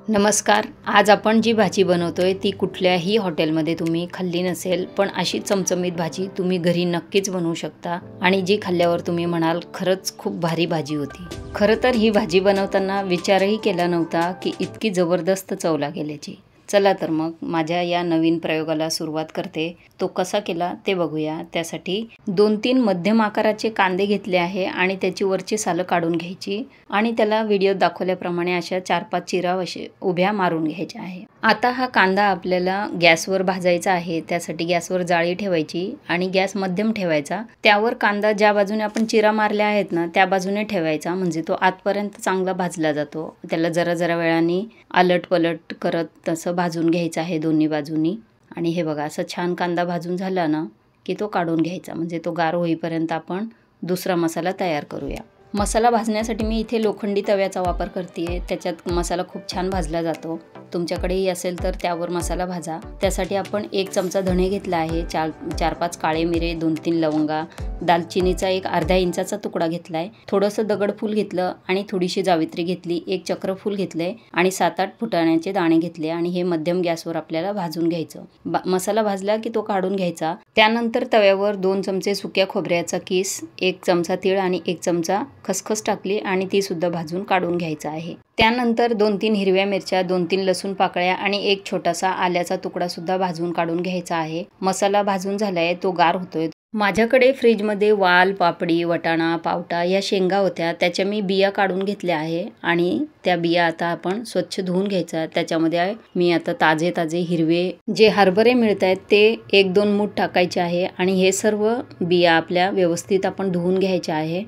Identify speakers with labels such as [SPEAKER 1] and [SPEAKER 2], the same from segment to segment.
[SPEAKER 1] नमस्कार. आज आपण जी भाजी बनवतोय ती कुठल्याही हॉटेलमध्ये तुम्ही खाल्ली नसेल, पण अशी चमचमीत भाजी तुम्ही घरी नक्कीच बनवू शकता आणि जी खाल्ल्यावर तुम्ही म्हणाल खरंच खूप भारी भाजी होती. खरं तर ही भाजी बनवताना विचारही केला नव्हता की इतकी जबरदस्त चव लागेल याची. चला तर मग माझ्या या नवीन प्रयोगाला सुरुवात करते. तो कसा केला ते बघूया. त्यासाठी 2-3 मध्यम आकाराचे कांदे घेतले आहे आणि त्याची वरची सालं काढून घ्यायची आणि त्याला व्हिडिओत दाखवल्याप्रमाणे अशा 4-5 चिरा असे उभ्या मारून घ्यायच्या आहे. आता हा कांदा आपल्याला गॅसवर भाजायचा आहे. त्यासाठी गॅसवर जाळी ठेवायची आणि गॅस मध्यम ठेवायचा. त्यावर कांदा ज्या बाजूने आपण चिरा मारल्या आहेत ना त्या बाजूने ठेवायचा, म्हणजे तो आतपर्यंत चांगला भाजला जातो. त्याला जरा जरा वेळाने अलट पलट करत तसं भाजून घ्यायचं आहे दोन्ही बाजूनी. आणि हे बघा असं छान कांदा भाजून झाला ना की तो काढून घ्यायचा, म्हणजे तो गार होईपर्यंत आपण दुसरा मसाला तयार करूया. मसाला भाजण्यासाठी मी इथे लोखंडी तव्याचा वापर करते. त्याच्यात मसाला खूप छान भाजला जातो. तुमच्याकडेही असेल तर त्यावर मसाला भाजा. त्यासाठी आपण 1 चमचा धणे घेतला आहे, 4-5 काळे मिरे, 2-3 लवंगा, दालचिनीचा एक अर्धा इंचाचा तुकडा घेतला आहे, थोडंसं दगडफूल घेतलं आणि थोडीशी जावित्री घेतली, 1 चक्रफूल घेतले आणि 7-8 फुटाण्याचे दाणे घेतले आणि हे मध्यम गॅसवर आपल्याला भाजून घ्यायचं. मसाला भाजला की तो काढून घ्यायचा. त्यानंतर तव्यावर 2 चमचे सुक्या खोबऱ्याचा किस, 1 चमचा तीळ आणि 1 चमचा खसखस टाकली आणि ती सुद्धा भाजून काढून घ्यायचं आहे. त्यानंतर 2-3 हिरव्या मिरच्या, 2-3 लसूण पाकळ्या आणि 1 छोटासा आल्याचा तुकडा सुद्धा भाजून काढून घ्यायचा आहे. मसाला भाजून झालाय, तो गार होतोय. माझ्याकडे फ्रीजमध्ये वाल, पापडी, वटाणा, पावटा या शेंगा होत्या. त्याच्या मी बिया काढून घेतल्या आहे आणि त्या बिया आता आपण स्वच्छ धुवून घ्यायचा. त्याच्यामध्ये मी आता ताजे हिरवे जे हरभरे मिळत आहेत ते 1-2 मूठ टाकायचे आहे आणि हे सर्व बिया आपल्या व्यवस्थित आपण धुवून घ्यायच्या आहे.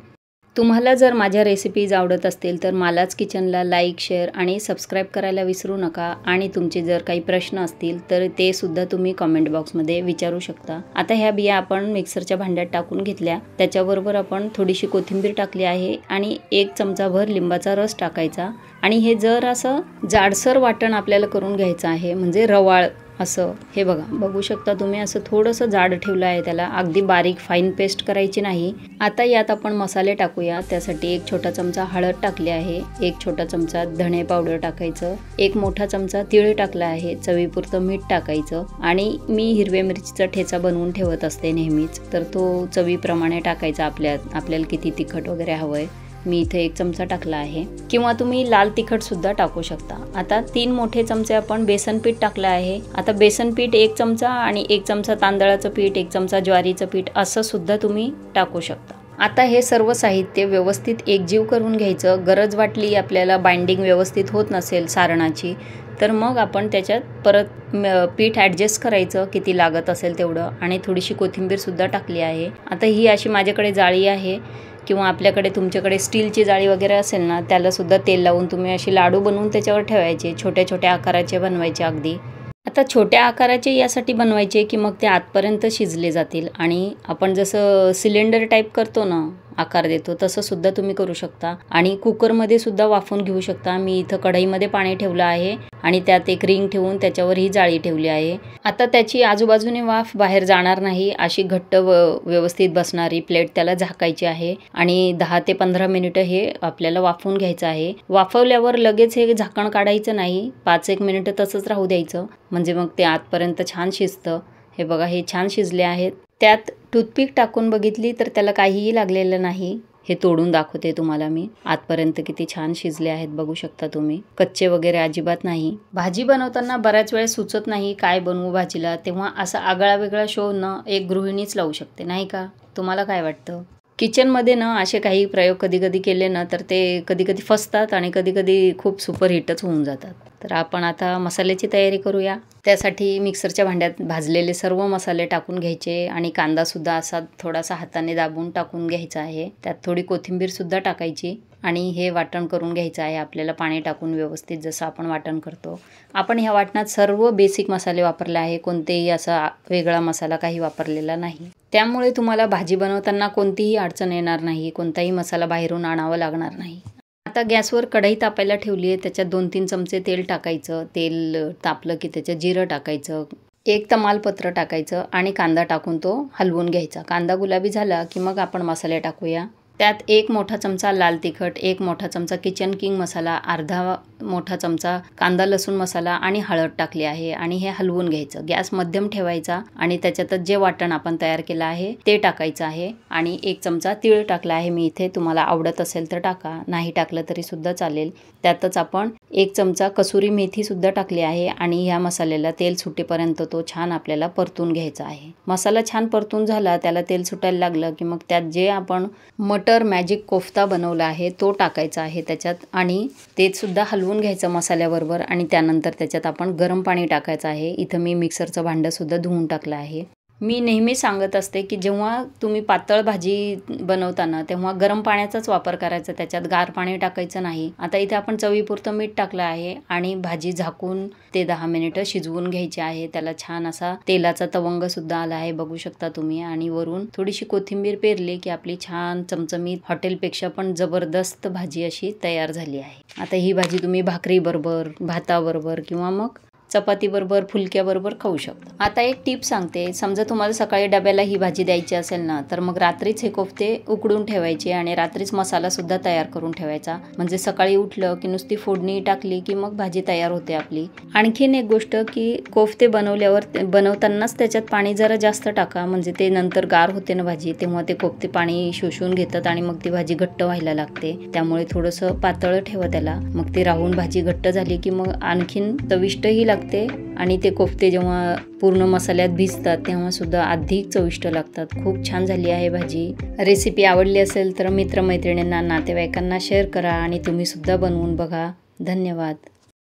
[SPEAKER 1] तुम्हाला जर माझ्या रेसिपीज आवडत असतील तर मालाच किचनला लाईक, शेअर आणि सबस्क्राईब करायला विसरू नका. आणि तुमचे जर काही प्रश्न असतील तर ते सुद्धा तुम्ही कमेंट बॉक्समध्ये विचारू शकता. आता ह्या बिया आपण मिक्सरच्या भांड्यात टाकून घेतल्या. त्याच्याबरोबर आपण थोडीशी कोथिंबीर टाकली आहे आणि 1 चमचाभर लिंबाचा रस टाकायचा आणि हे जर असं जाडसर वाटण आपल्याला करून घ्यायचं आहे, म्हणजे रवाळ असं. हे बघू शकता तुम्ही, असं थोडंसं जाड ठेवलं आहे त्याला, अगदी बारीक फाईन पेस्ट करायची नाही. आता यात आपण मसाले टाकूया. त्यासाठी 1 छोटा चमचा हळद टाकली आहे, 1 छोटा चमचा धणे पावडर टाकायचं, 1 मोठा चमचा तीळ टाकला आहे, चवीपुरतं मीठ टाकायचं आणि मी हिरव्या मिरचीचा ठेचा बनवून ठेवत असते नेहमीच, तर तो चवीप्रमाणे टाकायचा. आपल्याला किती तिखट वगैरे हवंय. मी इथे 1 चमचा टाकला आहे, किंवा तुम्ही लाल तिखट सुद्धा टाकू शकता. आता 3 मोठे चमचे आपण बेसन पीठ टाकलं आहे. आता बेसन पीठ 1 चमचा आणि 1 चमचा तांदळाचं पीठ, 1 चमचा ज्वारीचं पीठ असं सुद्धा तुम्ही टाकू शकता. आता हे सर्व साहित्य व्यवस्थित एकजीव करून घ्यायचं. गरज वाटली आपल्याला बाइंडिंग व्यवस्थित होत नसेल सारणाची तर मग आपण त्याच्यात परत पीठ ॲडजस्ट करायचं किती लागत असेल तेवढं. आणि थोडीशी कोथिंबीर सुद्धा टाकली आहे. आता ही अशी माझ्याकडे जाळी आहे, किंवा तुमच्याकडे स्टीलची जाळी वगैरे असेल ना त्याला सुद्धा तेल लावून तुम्ही अशी लाडू बनवून त्याच्यावर ठेवायचे. छोट्या छोट्या आकाराचे बनवायचे अगदी. आता छोट्या आकाराचे यासाठी बनवायचे की मग ते आतपर्यंत शिजले जातील. आणि आपण जसं सिलेंडर टाईप करतो ना, आकार देतो, तसं सुद्धा तुम्ही करू शकता. आणि कुकरमध्ये सुद्धा वाफवून घेऊ शकता. मी इथं कढईमध्ये पाणी ठेवलं आहे आणि त्यात एक रिंग ठेवून त्याच्यावर ही जाळी ठेवली आहे. आता त्याची आजूबाजूने वाफ बाहेर जाणार नाही अशी घट्ट व्यवस्थित बसणारी प्लेट त्याला झाकायची आहे आणि 10 ते 15 मिनिटं हे आपल्याला वाफवून घ्यायचं आहे. वाफवल्यावर लगेच हे झाकण काढायचं नाही, 5-1 मिनिटं तसंच राहू द्यायचं, म्हणजे मग ते आतपर्यंत छान शिजतं. हे बघा, हे छान शिजले आहेत. त्यात टूथपिक टाकून बघितली तर त्याला काहीही लागलेलं नाही. हे तोडून दाखवते तुम्हाला मी. आतपर्यंत किती छान शिजले आहेत बघू शकता तुम्ही. कच्चे वगैरे अजिबात नाही. भाजी बनवताना बऱ्याच वेळेस सुचत नाही काय बनवू भाजीला, तेव्हा असा आगळा वेगळा शोध न एक गृहिणीच लावू शकते, नाही का? तुम्हाला काय वाटतं? किचनमध्ये ना असे काही प्रयोग कधी केले ना तर ते कधी फसतात आणि कधी खूप सुपरहिटच होऊन जातात. तर आपण आता मसाल्याची तयारी करूया. त्यासाठी मिक्सरच्या भांड्यात भाजलेले सर्व मसाले टाकून घ्यायचे आणि कांदासुद्धा असा थोडासा हाताने दाबून टाकून घ्यायचा आहे. त्यात थोडी कोथिंबीरसुद्धा टाकायची आणि हे वाटण करून घ्यायचं आहे आपल्याला, पाणी टाकून व्यवस्थित जसं आपण वाटण करतो. आपण ह्या वाटणात सर्व बेसिक मसाले वापरले आहे, कोणतेही असा वेगळा मसाला काही वापरलेला नाही. त्यामुळे तुम्हाला भाजी बनवताना कोणतीही अडचण येणार नाही, कोणताही मसाला बाहेरून आणावा लागणार नाही. आता गॅसवर कढई तापायला ठेवली आहे. त्याच्यात 2-3 चमचे तेल टाकायचं. तेल तापलं की त्याच्यात जिरं टाकायचं, 1 तमालपत्र टाकायचं आणि कांदा टाकून तो हलवून घ्यायचा. कांदा गुलाबी झाला की मग आपण मसाले टाकूया. त्यात 1 मोठा चमचा लाल तिखट, 1 मोठा चमचा किचन किंग मसाला, अर्धा मोठा चमचा कांदा लसूण मसाला आणि हळद टाकली आहे आणि हे हलवून घ्यायचं. गॅस मध्यम ठेवायचा आणि त्याच्यातच जे वाटण आपण तयार केलं आहे ते टाकायचं आहे आणि 1 चमचा तीळ टाकला आहे मी इथे. तुम्हाला आवडत असेल तर टाका, नाही टाकलं तरी सुद्धा चालेल. त्यातच आपण 1 चमचा कसुरी मेथी सुद्धा टाकली आहे आणि ह्या मसाल्याला तेल सुटेपर्यंत तो छान आपल्याला परतून घ्यायचा आहे. मसाला छान परतून झाला, त्याला तेल सुटायला लागलं की मग त्यात जे आपण मटर मॅजिक कोफ्ता बनवला आहे तो टाकायचा आहे त्याच्यात आणि ते सुद्धा हलवून घ्यायचं मसाल्याबरोबर आणि त्यानंतर त्याच्यात आपण गरम पाणी टाकायचं आहे. इथं मी मिक्सरचं भांडं सुद्धा धुवून टाकलं आहे. मी नेहमी सांगत असते की जेव्हा तुम्ही पातळ भाजी बनवताना तेव्हा गरम पाण्याचाच वापर करायचा, त्याच्यात गार पाणी टाकायचं नाही. आता इथे आपण चवीपुरतं मीठ टाकलं आहे आणि भाजी झाकून ते 10 मिनिटं शिजवून घ्यायची आहे. त्याला छान असा तेलाचा तवंग सुद्धा आला आहे, बघू शकता तुम्ही. आणि वरून थोडीशी कोथिंबीर पेरली की आपली छान चमचमीत हॉटेलपेक्षा पण जबरदस्त भाजी अशी तयार झाली आहे. आता ही भाजी तुम्ही भाकरीबरोबर, भाताबरोबर किंवा मग चपातीबरोबर, फुलक्याबरोबर खाऊ शकता. आता एक टिप सांगते, समजा तुम्हाला सकाळी डब्याला ही भाजी द्यायची असेल ना, तर मग रात्रीच हे कोफ्ते उकडून ठेवायचे आणि रात्रीच मसाला सुद्धा तयार करून ठेवायचा. म्हणजे सकाळी उठलं की नुसती फोडणी टाकली की मग भाजी तयार होते आपली. आणखीन एक गोष्ट की कोफ्ते बनवतानाच त्याच्यात पाणी जरा जास्त टाका, म्हणजे ते नंतर गार होते ना भाजी, तेव्हा ते कोफ्ते पाणी शोषून घेतात आणि मग ती भाजी घट्ट व्हायला लागते. त्यामुळे थोडंसं पातळ ठेवा त्याला. मग ते राहून भाजी घट्ट झाली की मग आणखीन चविष्टही लागते आणि ते कोफ्ते जेव्हा पूर्ण मसाल्यात भिजतात तेव्हा सुद्धा अधिक चविष्ट लागतात. खूप छान झाली आहे भाजी. रेसिपी आवडली असेल तर मित्रमैत्रिणींना, नातेवाईकांना शेअर करा आणि तुम्ही सुद्धा बनवून बघा. धन्यवाद.